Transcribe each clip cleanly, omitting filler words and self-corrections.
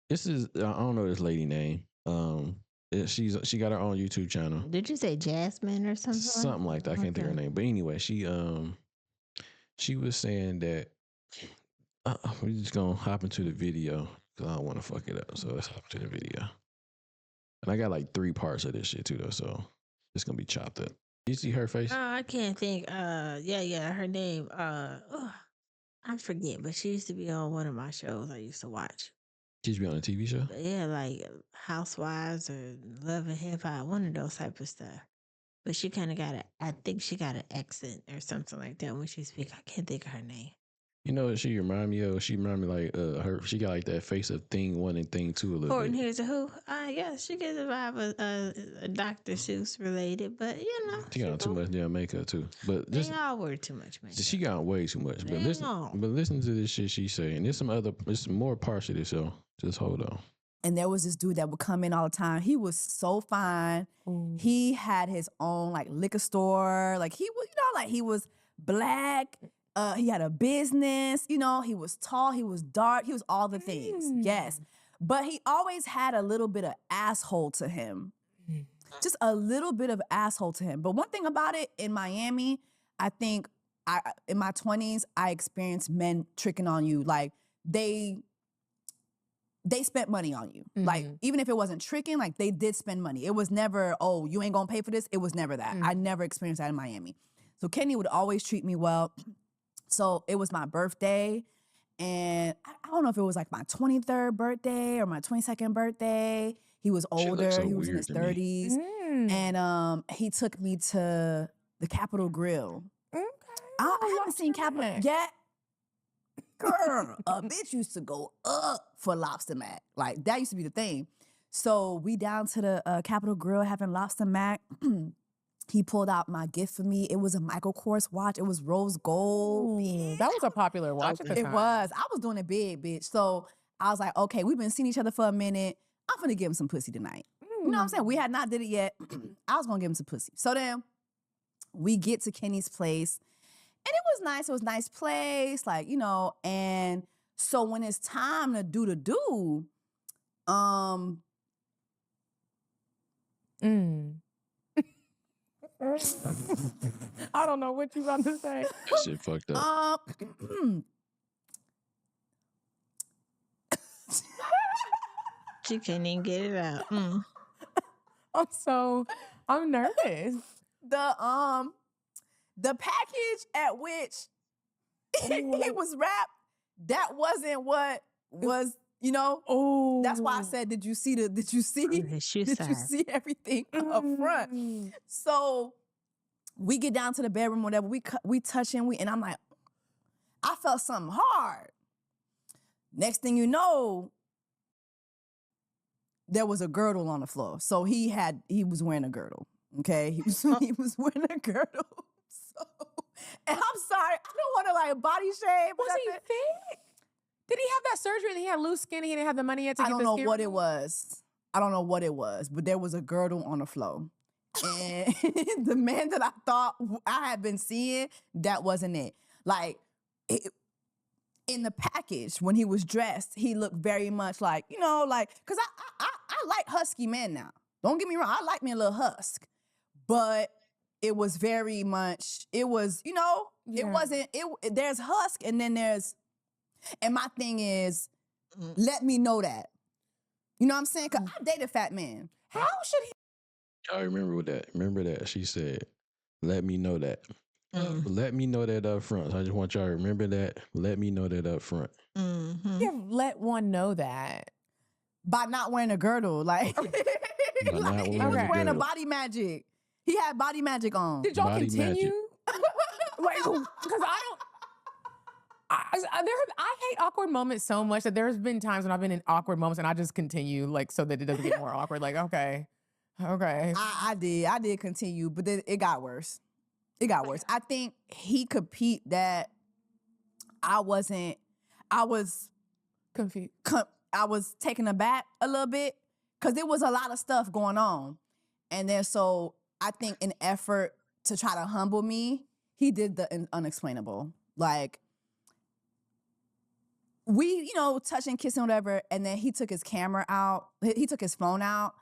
This is I don't know this lady name. She got her own YouTube channel, Did you say Jasmine or something like that. I can't think of her name, but anyway, she was saying that we're just gonna hop into the video because I don't want to fuck it up. So let's hop to the video. And I got like 3 parts of this shit too, though. So it's gonna be chopped up. You see her face? I can't think. Yeah, her name. I forget, but she used to be on one of my shows I used to watch. She used to be on a TV show. But yeah, like Housewives or Love and Hip Hop, one of those type of stuff. But she kind of got I think she got an accent or something like that when she speak. I can't think of her name. You know what she remind me of? She remind me like her. She got like that face of Thing 1 and Thing 2 a little Horton bit. Hears a Who. Yeah, she gets a vibe of Dr. Seuss related, but you know. She got too much damn makeup too. But they all wear too much makeup. She got way too much. But listen to this shit she's saying. There's some more parts of this, so just hold on. And there was this dude that would come in all the time. He was so fine. He had his own like liquor store. Like he was, like he was black. He had a business, he was tall, he was dark, he was all the things, yes. But he always had a little bit of asshole to him. Just a little bit of asshole to him. But one thing about it, in Miami, I think in my 20s, I experienced men tricking on you. Like, they spent money on you. Like, even if it wasn't tricking, like, they did spend money. It was never, oh, you ain't gonna pay for this. It was never that. I never experienced that in Miami. So Kenny would always treat me well. So it was my birthday, and I don't know if it was like my 23rd birthday or my 22nd birthday. He was older. He was in his 30s. And he took me to the Capitol Grill. Okay. I haven't seen Capitol yet. Girl, a bitch used to go up for lobster mac. Like, that used to be the thing. So we down to the Capitol Grill having lobster mac. He pulled out my gift for me. It was a Michael Kors watch. It was rose gold. That was a popular watch at the time. It was. I was doing it big, bitch. So I was like, okay, we've been seeing each other for a minute. I'm gonna give him some pussy tonight. You know what I'm saying? We had not did it yet. I was gonna give him some pussy. So then we get to Kenny's place, and it was nice. It was a nice place, like, and so when it's time to do the do, I don't know what you about to say. Shit fucked up. She can't even get it out. I'm nervous. The package at which it was wrapped, that wasn't what was, that's why I said, did you see everything up front? So we get down to the bedroom, whatever, we touch him, and I'm like, I felt something hard. Next thing you know, there was a girdle on the floor. So he was wearing a girdle. Okay, he was wearing a girdle. So, and I'm sorry, I don't want to like body shame. Was he thick? Did he have that surgery and he had loose skin and he didn't have the money yet to get the skin? I don't know what it was. I don't know what it was, but there was a girdle on the floor. And the man that I thought I had been seeing, that wasn't it. Like, in the package, when he was dressed, he looked very much like, because I like husky men now. Don't get me wrong, I like me a little husk. But it was very much, it was, it wasn't, there's husk and then there's, and my thing is, let me know that. You know what I'm saying? Because I date a fat man. How should he? I remember that. She said, let me know that. Let me know that up front. So I just want y'all to remember that. Let me know that up front. Yeah, let one know that. By not wearing a girdle. Like, he was wearing a Body Magic. He had Body Magic on. Did y'all continue? Wait, because I hate awkward moments so much that there's been times when I've been in awkward moments and I just continue, like, so that it doesn't get more awkward. Like, okay. I did continue, but then it got worse. I think he could peep that I was confused. I was taken aback a little bit because there was a lot of stuff going on. And then so I think in effort to try to humble me, he did the unexplainable. Like, we, touching, kissing, whatever. And then he took his camera out. He took his phone out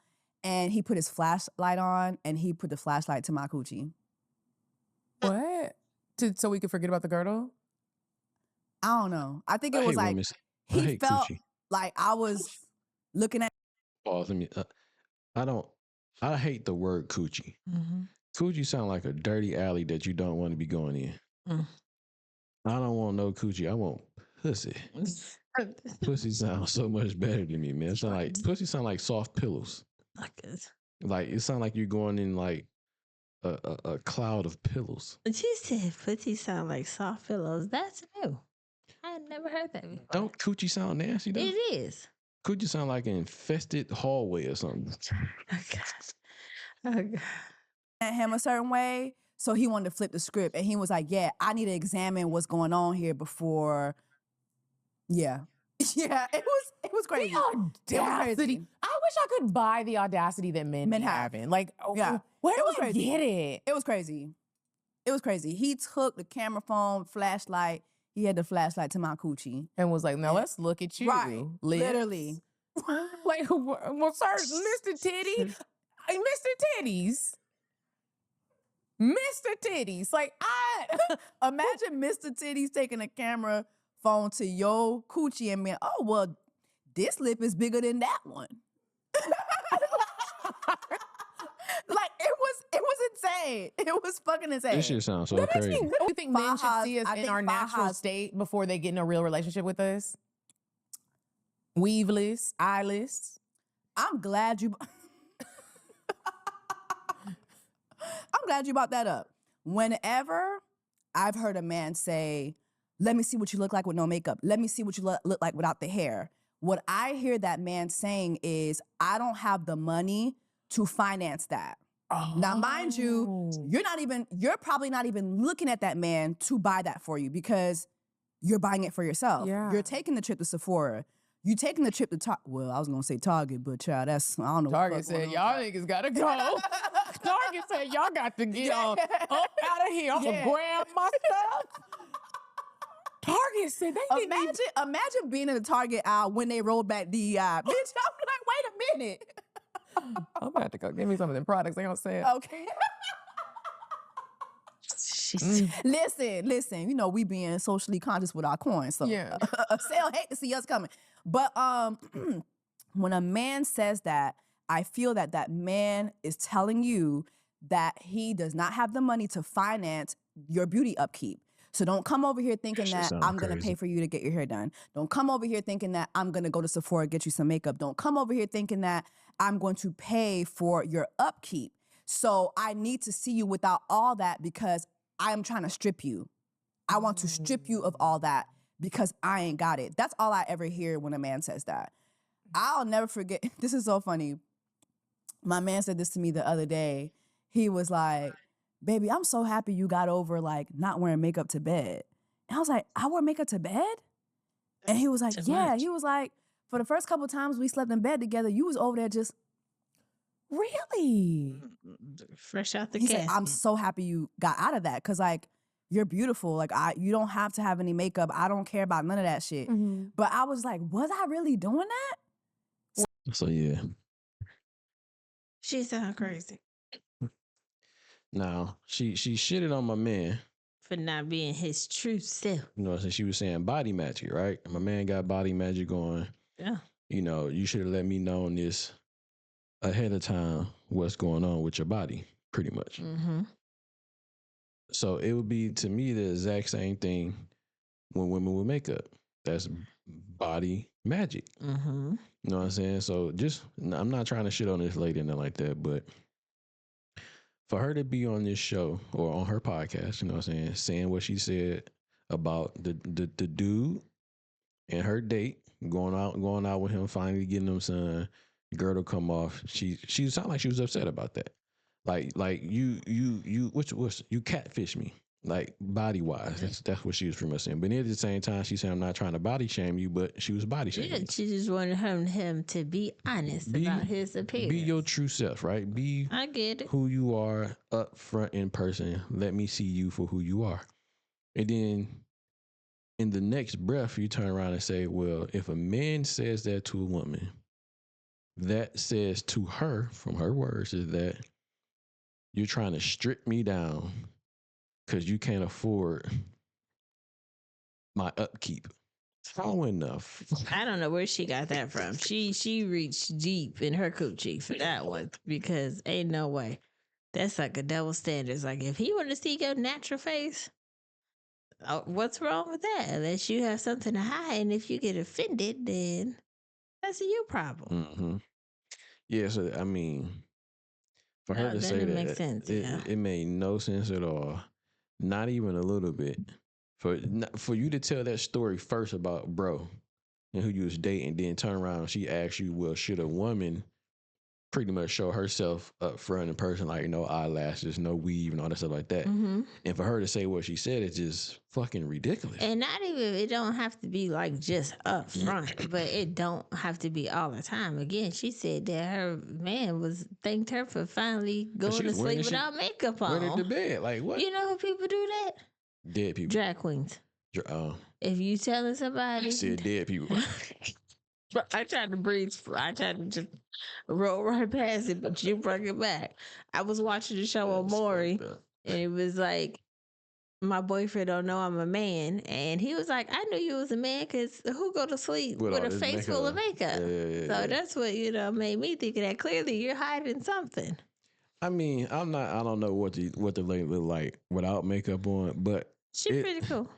and he put his flashlight on and he put the flashlight to my coochie. What? So we could forget about the girdle? I don't know. I think it was hate like women. I he hate felt coochie. like I was looking at. Pause. I hate the word coochie. Mm-hmm. Coochie sound like a dirty alley that you don't want to be going in. Mm. I don't want no coochie. I want pussy. Pussy sounds so much better than me, man. Pussy sound like soft pillows. Like it sound like you're going in like a cloud of pillows. She said pussy sound like soft pillows. That's new. I had never heard that before. Don't coochie sound nasty though? It is. Coochie sound like an infested hallway or something. Oh God. Oh God. At him a certain way, so he wanted to flip the script, and he was like, "Yeah, I need to examine what's going on here before." Yeah, yeah, it was crazy. The audacity. I wish I could buy the audacity that men be have. having. Like, Yeah. where It do was I crazy. get it? It was crazy. It was crazy. He took the camera phone, flashlight. He had the flashlight to my coochie. And was like, now let's look at you. Right, Liz. literally. Like, well, sir, Mr. Titty, Mr. Titties. Mr. Titties. Like, I Imagine Mr. Titties taking a camera phone to your coochie and being, oh, well, this lip is bigger than that one. Like, it was insane. It was fucking insane. This shit sounds so That makes crazy. me, do you think men should see us I in think our natural Fajas- state before they get in a real relationship with us? Weaveless, eyeless. I'm glad you brought that up. Whenever I've heard a man say, let me see what you look like with no makeup. Let me see what you look like without the hair. What I hear that man saying is, I don't have the money to finance that. Now, mind you, Oh. you're probably not even looking at that man to buy that for you because you're buying it for yourself. Yeah. You're taking the trip to Sephora. You taking the trip to well, I was gonna say Target, but child, that's I don't know. what Target the fuck said, going y'all on. niggas gotta go. Target said, y'all got to get on up out of here. I'm gonna Yeah. grab my stuff. Target said they didn't even. Imagine being in the Target aisle when they rolled back DEI. Bitch, I'm like, wait a minute. I'm about to go give me some of them products. They gonna say it. Okay. Listen, we being socially conscious with our coins. So Yeah. Sale hate to see us coming. But when a man says that, I feel that that man is telling you that he does not have the money to finance your beauty upkeep. So don't come over here thinking That shit that sound I'm going to crazy. pay for you to get your hair done. Don't come over here thinking that I'm going to go to Sephora get you some makeup. Don't come over here thinking that I'm going to pay for your upkeep. So I need to see you without all that because I am trying to strip you. I want to strip you of all that because I ain't got it. That's all I ever hear when a man says that. I'll never forget. This is so funny. My man said this to me the other day. He was like, baby, I'm so happy you got over like not wearing makeup to bed. And I was like, I wear makeup to bed? And he was like, Too yeah. much. He was like, for the first couple times we slept in bed together, you was over there just, Really? Fresh out the he said, casket. I'm so happy you got out of that. Cause like, you're beautiful. Like you don't have to have any makeup. I don't care about none of that shit. Mm-hmm. But I was like, was I really doing that? So yeah. She sound crazy Now she shitted on my man. for not being his true self. You know, since she was saying body magic, right? My man got body magic going. Yeah. You know, you should have let me know on this ahead of time what's going on with your body, pretty much. Mm-hmm. So it would be to me the exact same thing when women with makeup. That's body magic. Mm-hmm. You know what I'm saying? So I'm not trying to shit on this lady and nothing like that, but for her to be on this show or on her podcast, you know what I'm saying what she said about the dude and her date, going out with him, finally getting him some girdle come off. She sounded like she was upset about that. Like you catfish me, like body wise. That's what she was pretty much saying. But at the same time, she said I'm not trying to body shame you, but she was body shaming. Yeah, you. she just wanted him to be honest about his appearance. Be your true self, right? Be I get it. who you are up front in person. Let me see you for who you are. And then in the next breath, you turn around and say, well, if a man says that to a woman, that says to her, from her words, is that you're trying to strip me down because you can't afford my upkeep. How enough? I don't know where she got that from. She reached deep in her coochie for that one because ain't no way. That's like a double standard. It's like if he want to see your natural face, what's wrong with that? Unless you have something to hide, and if you get offended, then that's a you problem. Mm-hmm. Yeah, so I mean, for her to say Doesn't that, make sense. Yeah. it made no sense at all. Not even a little bit. For you to tell that story first about bro and who you was dating, then turn around and she asked you, well, should a woman pretty much show herself up front in person, like no eyelashes, no weave, and all that stuff like that. Mm-hmm. And for her to say what she said is just fucking ridiculous. And not even, it don't have to be like just up front, but it don't have to be all the time. Again, she said that her man thanked her for finally going to sleep without makeup on. Went into bed, like what? You know who people do that? Dead people. Drag queens. If you telling somebody, said dead people. I tried to breathe. I tried to just roll right past it, but you brought it back. I was watching the show on Maury, and it was like, my boyfriend don't know I'm a man, and he was like, I knew you was a man because who go to sleep with a face full of makeup? So that's what made me think of that. Clearly, you're hiding something. I mean, I don't know what the lady look like without makeup on, but she's pretty cool.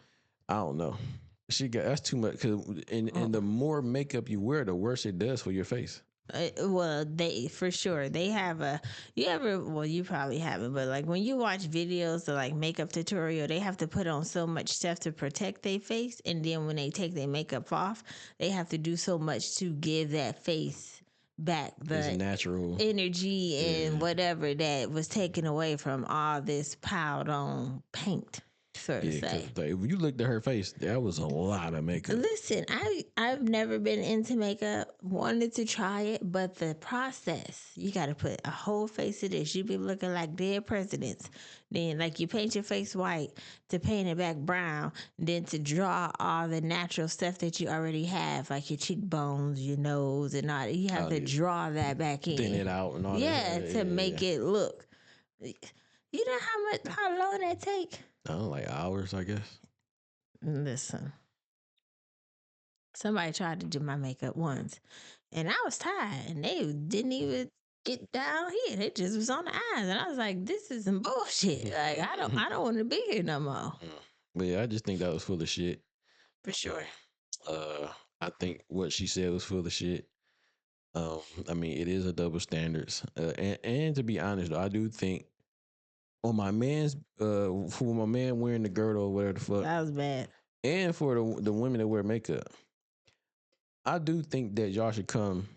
I don't know. That's too much. Cause and the more makeup you wear, the worse it does for your face. Well, for sure they have you probably haven't, but like when you watch videos of like makeup tutorial, they have to put on so much stuff to protect their face, and then when they take their makeup off, they have to do so much to give that face back the natural energy and whatever that was taken away from all this piled on paint. So to say. Like, if you looked at her face, that was a lot of makeup. Listen, I've never been into makeup, wanted to try it, but the process, you got to put a whole face of this. You be looking like dead presidents. Then, like, you paint your face white to paint it back brown, then to draw all the natural stuff that you already have, like your cheekbones, your nose, and all. You have to draw that back in, thin it out, and all that. To make it look. You know how long that take? Like hours, I guess. Listen, somebody tried to do my makeup once, and I was tired, and they didn't even get down here. They just was on the eyes, and I was like, "This is some bullshit. Like, I don't want to be here no more." But yeah, I just think that was full of shit. For sure. I think what she said was full of shit. I mean, it is a double standards, and to be honest, though, I do think. On my man's, for my man wearing the girdle or whatever the fuck. That was bad. And for the women that wear makeup. I do think that y'all should come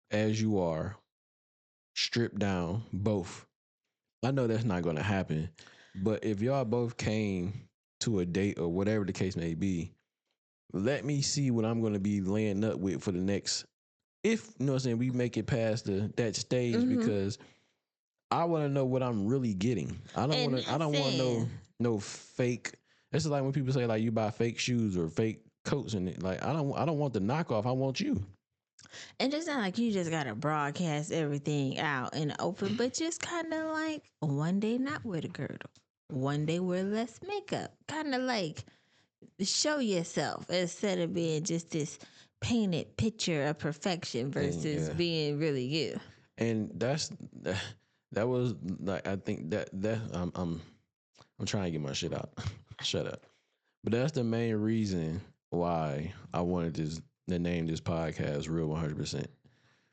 as you are, stripped down, both. I know that's not going to happen, but if y'all both came to a date or whatever the case may be, let me see what I'm going to be laying up with for the next, if, you know what I'm saying, we make it past that stage, because I want to know what I'm really getting. I don't want to know no fake. This is like when people say like you buy fake shoes or fake coats, and like I don't want the knockoff. I want you. And it's not like you just gotta broadcast everything out in the open, but just kind of like one day not wear the girdle, one day wear less makeup, kind of like show yourself instead of being just this painted picture of perfection versus being really you. And that was like, I think that I'm trying to get my shit out. Shut up. But that's the main reason why I wanted to name this podcast Real 100%,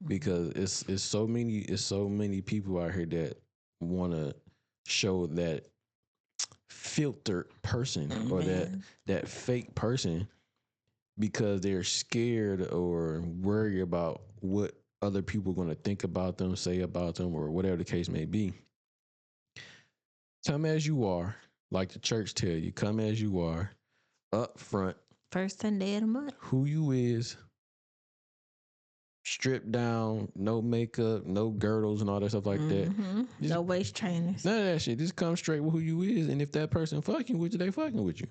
because it's so many people out here that want to show that filtered person or that fake person because they're scared or worried about what other people are going to think about them, say about them, or whatever the case may be. Come as you are, like the church tell you, come as you are, up front. First Sunday of the month. Who you is, stripped down, no makeup, no girdles and all that stuff like that. No waist trainers. None of that shit. Just come straight with who you is, and if that person fucking with you, they fucking with you.